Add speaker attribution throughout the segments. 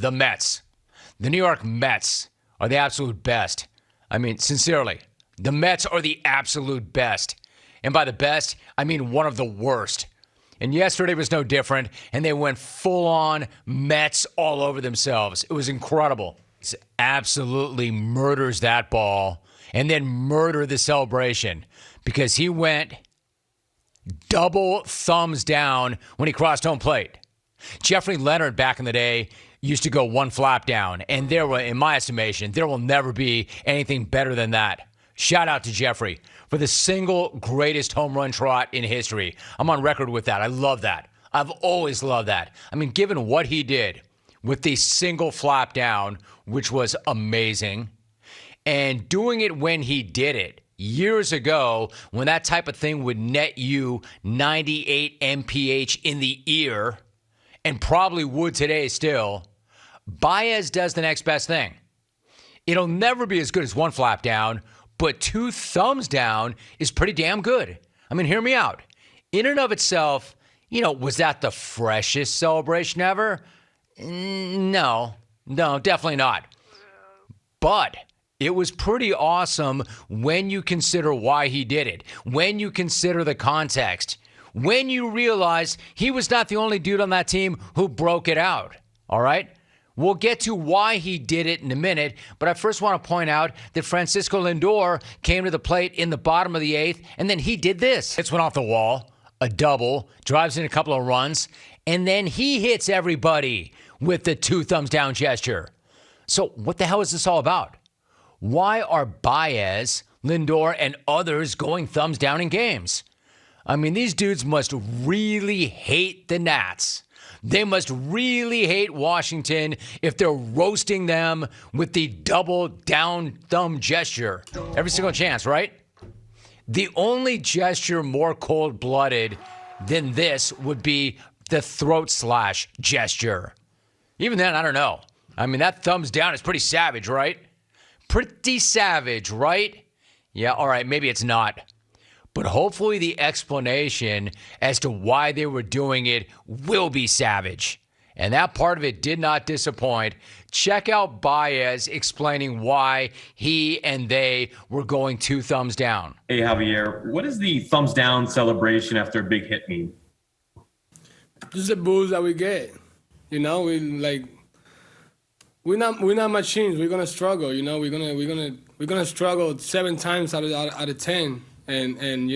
Speaker 1: the Mets. The New York Mets are the absolute best. I mean, sincerely, the Mets are the absolute best. And by the best, I mean one of the worst. And yesterday was no different, and they went full-on Mets all over themselves. It was incredible. He absolutely murders that ball and then murder the celebration because he went double thumbs down when he crossed home plate. Jeffrey Leonard back in the day used to go one flap down, and there will, in my estimation, there will never be anything better than that. Shout out to Jeffrey for the single greatest home run trot in history. I'm on record with that. I love that. I've always loved that. I mean, given what he did with the single flap down, which was amazing, and doing it when he did it years ago when that type of thing would net you 98 mph in the ear, and probably would today still, Baez does the next best thing. It'll never be as good as one flap down, but two thumbs down is pretty damn good. I mean, hear me out. In and of itself, was that the freshest celebration ever? No, definitely not. But it was pretty awesome when you consider why he did it, when you consider the context, when you realize he was not the only dude on that team who broke it out, all right? We'll get to why he did it in a minute, but I first want to point out that Francisco Lindor came to the plate in the bottom of the eighth, and then he did this. Hits went off the wall, a double, drives in a couple of runs, and then he hits everybody with the two thumbs down gesture. So what the hell is this all about? Why are Baez, Lindor, and others going thumbs down in games? I mean, these dudes must really hate the Nats. They must really hate Washington if they're roasting them with the double down thumb gesture. Every single chance, right? The only gesture more cold-blooded than this would be the throat slash gesture. Even then, I don't know. I mean, that thumbs down is pretty savage, right? Pretty savage, right? Yeah, all right, maybe it's not. But hopefully the explanation as to why they were doing it will be savage. And that part of it did not disappoint. Check out Baez explaining why he and they were going two thumbs down.
Speaker 2: Hey, Javier, what does the thumbs down celebration after a big hit mean?
Speaker 3: Just the booze that we get. We're not machines. We're gonna struggle. We're gonna struggle 7 times out of 10. And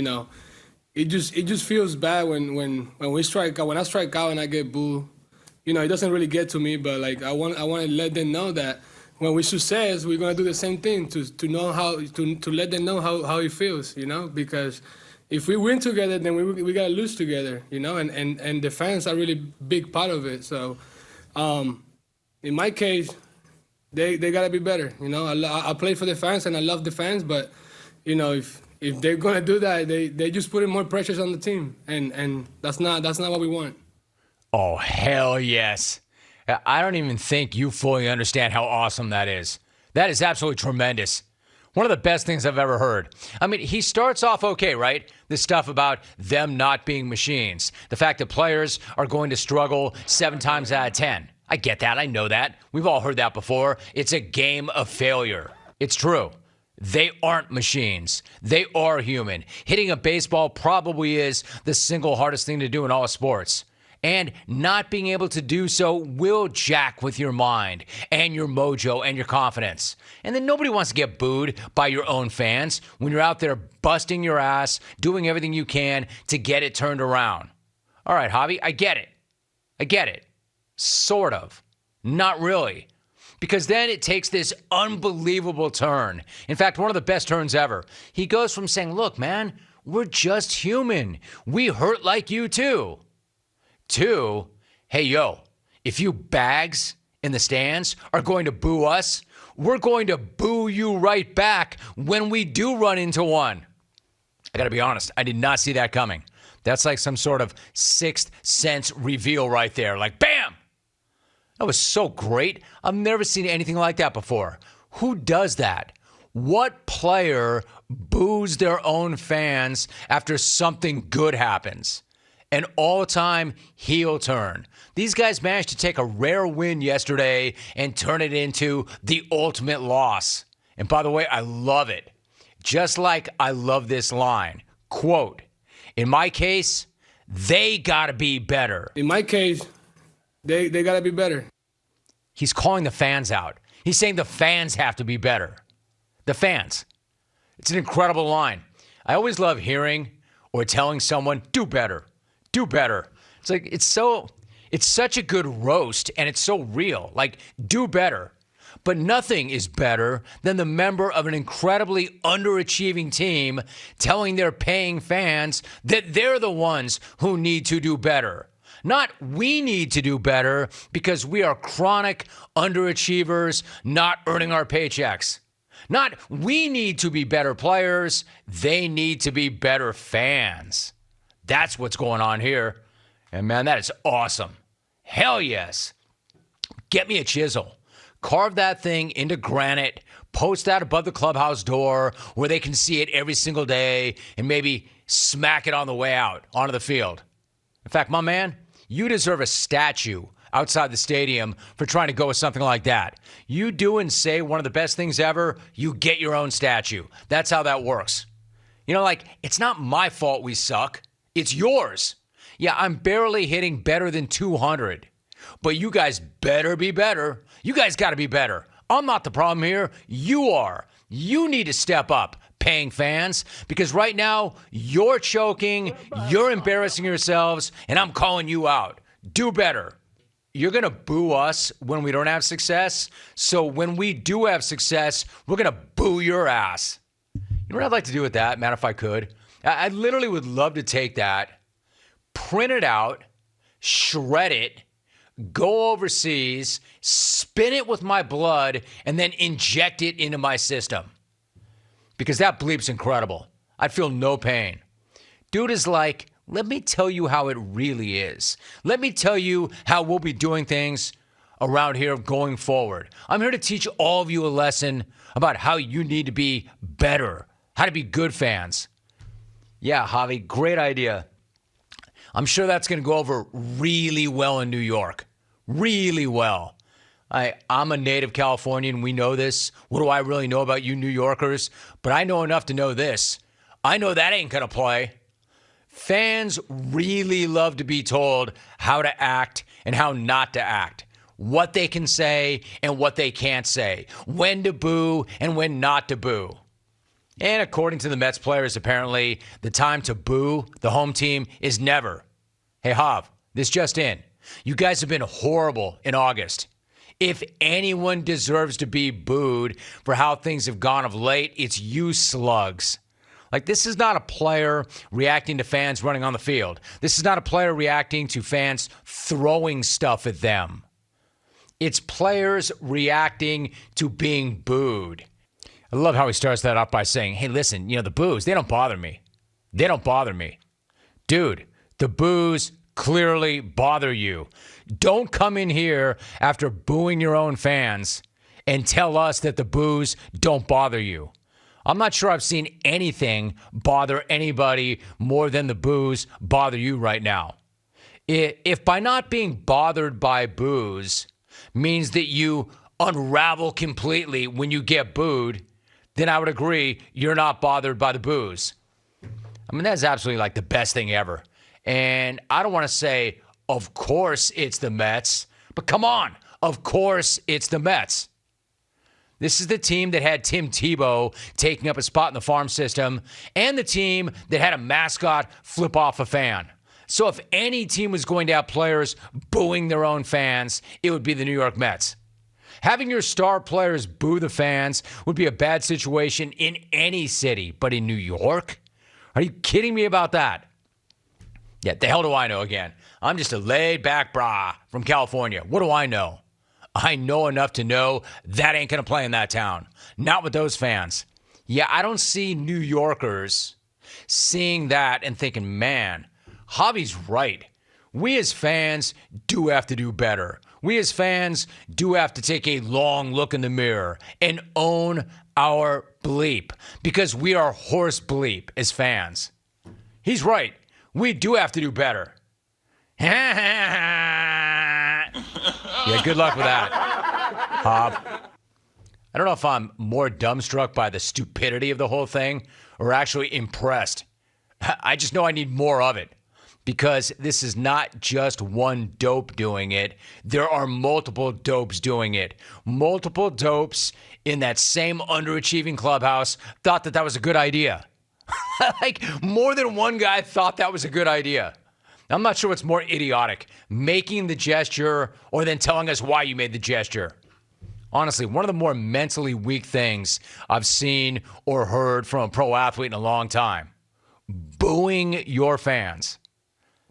Speaker 3: it just feels bad when we strike out. When I strike out and I get booed, it doesn't really get to me. But I want to let them know that when we success, we're gonna do the same thing to know how to let them know how it feels. Because if we win together, then we gotta lose together. And the fans are really big part of it. So, in my case, they gotta be better. I play for the fans and I love the fans, but if they're gonna do that, they just putting more pressures on the team, and that's not what we want.
Speaker 1: Oh, hell yes. I don't even think you fully understand how awesome that is. That is absolutely tremendous. One of the best things I've ever heard. I mean, he starts off okay, right? This stuff about them not being machines. The fact that players are going to struggle 7 times out of 10. I get that. I know that. We've all heard that before. It's a game of failure. It's true. They aren't machines. They are human. Hitting a baseball probably is the single hardest thing to do in all sports. And not being able to do so will jack with your mind and your mojo and your confidence. And then nobody wants to get booed by your own fans when you're out there busting your ass, doing everything you can to get it turned around. All right, Javi, I get it. Sort of. Not really. Because then it takes this unbelievable turn. In fact, one of the best turns ever. He goes from saying, look, man, we're just human. We hurt like you too. To, hey, yo, if you bags in the stands are going to boo us, we're going to boo you right back when we do run into one. I got to be honest, I did not see that coming. That's like some sort of sixth sense reveal right there. Like, bam! That was so great. I've never seen anything like that before. Who does that? What player boos their own fans after something good happens? An all-time heel turn. These guys managed to take a rare win yesterday and turn it into the ultimate loss. And by the way, I love it. Just like I love this line. Quote, in my case, they gotta be better.
Speaker 3: In my case, they gotta be better.
Speaker 1: He's calling the fans out. He's saying the fans have to be better. The fans. It's an incredible line. I always love hearing or telling someone, do better. Do better. It's like, it's such a good roast and it's so real. Like, do better. But nothing is better than the member of an incredibly underachieving team telling their paying fans that they're the ones who need to do better. Not we need to do better because we are chronic underachievers not earning our paychecks. Not we need to be better players, they need to be better fans. That's what's going on here. And man, that is awesome. Hell yes. Get me a chisel. Carve that thing into granite. Post that above the clubhouse door where they can see it every single day and maybe smack it on the way out onto the field. In fact, my man, you deserve a statue outside the stadium for trying to go with something like that. You do and say one of the best things ever, you get your own statue. That's how that works. You know, like, it's not my fault we suck. It's yours. Yeah, I'm barely hitting better than 200. But you guys better be better. You guys got to be better. I'm not the problem here. You are. You need to step up, paying fans, because right now you're choking, you're embarrassing yourselves, and I'm calling you out. Do better. You're going to boo us when we don't have success. So when we do have success, we're going to boo your ass. You know what I'd like to do with that, man, if I could? I literally would love to take that, print it out, shred it, go overseas, spin it with my blood, and then inject it into my system. Because that bleep's incredible. I'd feel no pain. Dude is like, let me tell you how it really is. Let me tell you how we'll be doing things around here going forward. I'm here to teach all of you a lesson about how you need to be better, how to be good fans. Yeah, Javi, great idea. I'm sure that's going to go over really well in New York. Really well. I'm a native Californian. We know this. What do I really know about you New Yorkers? But I know enough to know this. I know that ain't going to play. Fans really love to be told how to act and how not to act. What they can say and what they can't say. When to boo and when not to boo. And according to the Mets players, apparently, the time to boo the home team is never. Hey, Hav, this just in. You guys have been horrible in August. If anyone deserves to be booed for how things have gone of late, it's you slugs. Like, this is not a player reacting to fans running on the field. This is not a player reacting to fans throwing stuff at them. It's players reacting to being booed. I love how he starts that off by saying, hey, listen, the boos, they don't bother me. They don't bother me. Dude, the boos clearly bother you. Don't come in here after booing your own fans and tell us that the boos don't bother you. I'm not sure I've seen anything bother anybody more than the boos bother you right now. If by not being bothered by boos means that you unravel completely when you get booed, then I would agree you're not bothered by the boos. I mean, that's absolutely like the best thing ever. And I don't want to say, of course it's the Mets, but come on, of course it's the Mets. This is the team that had Tim Tebow taking up a spot in the farm system and the team that had a mascot flip off a fan. So if any team was going to have players booing their own fans, it would be the New York Mets. Having your star players boo the fans would be a bad situation in any city, but in New York? Are you kidding me about that? Yeah, the hell do I know again? I'm just a laid-back brah from California. What do I know? I know enough to know that ain't going to play in that town. Not with those fans. Yeah, I don't see New Yorkers seeing that and thinking, man, Javi's right. We as fans do have to do better. We as fans do have to take a long look in the mirror and own our bleep because we are horse bleep as fans. He's right. We do have to do better. Yeah, good luck with that, Hob. I don't know if I'm more dumbstruck by the stupidity of the whole thing or actually impressed. I just know I need more of it because this is not just one dope doing it. There are multiple dopes doing it. Multiple dopes in that same underachieving clubhouse thought that was a good idea. Like, more than one guy thought that was a good idea. I'm not sure what's more idiotic, making the gesture or then telling us why you made the gesture. Honestly, one of the more mentally weak things I've seen or heard from a pro athlete in a long time. Booing your fans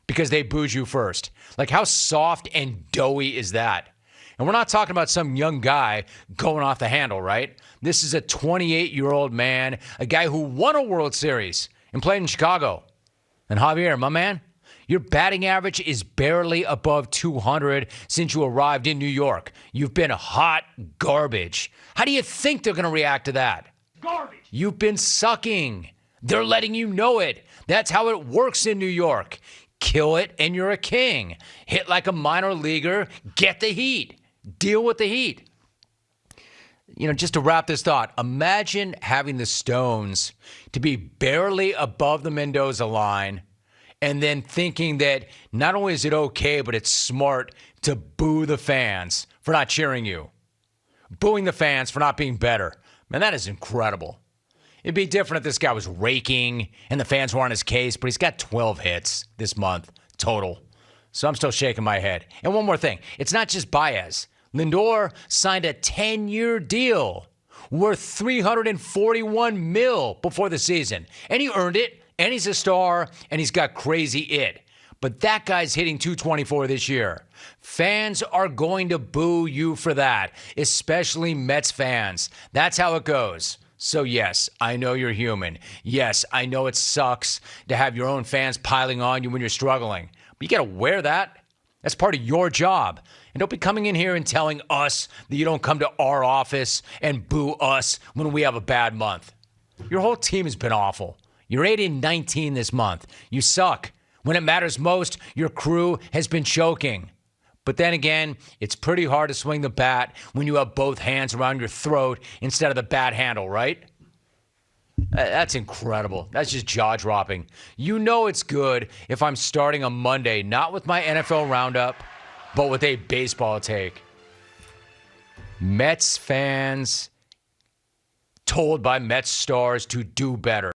Speaker 1: because they booed you first. Like, how soft and doughy is that? And we're not talking about some young guy going off the handle, right? This is a 28-year-old man, a guy who won a World Series and played in Chicago. And Javier, my man, your batting average is barely above 200 since you arrived in New York. You've been hot garbage. How do you think they're going to react to that? Garbage. You've been sucking. They're letting you know it. That's how it works in New York. Kill it and you're a king. Hit like a minor leaguer. Get the heat. Deal with the heat. You know, just to wrap this thought, imagine having the Stones to be barely above the Mendoza line and then thinking that not only is it okay, but it's smart to boo the fans for not cheering you. Booing the fans for not being better. Man, that is incredible. It'd be different if this guy was raking and the fans were on his case, but he's got 12 hits this month total. So I'm still shaking my head. And one more thing. It's not just Baez. Lindor signed a 10-year deal worth $341 million before the season. And he earned it, and he's a star, and he's got crazy it. But that guy's hitting 224 this year. Fans are going to boo you for that, especially Mets fans. That's how it goes. So yes, I know you're human. Yes, I know it sucks to have your own fans piling on you when you're struggling. But you got to wear that. That's part of your job. And don't be coming in here and telling us that you don't come to our office and boo us when we have a bad month. Your whole team has been awful. You're 8-19 this month. You suck. When it matters most, your crew has been choking. But then again, it's pretty hard to swing the bat when you have both hands around your throat instead of the bat handle, right? That's incredible. That's just jaw-dropping. You know it's good if I'm starting on Monday, not with my NFL roundup, but with a baseball take. Mets fans told by Mets stars to do better.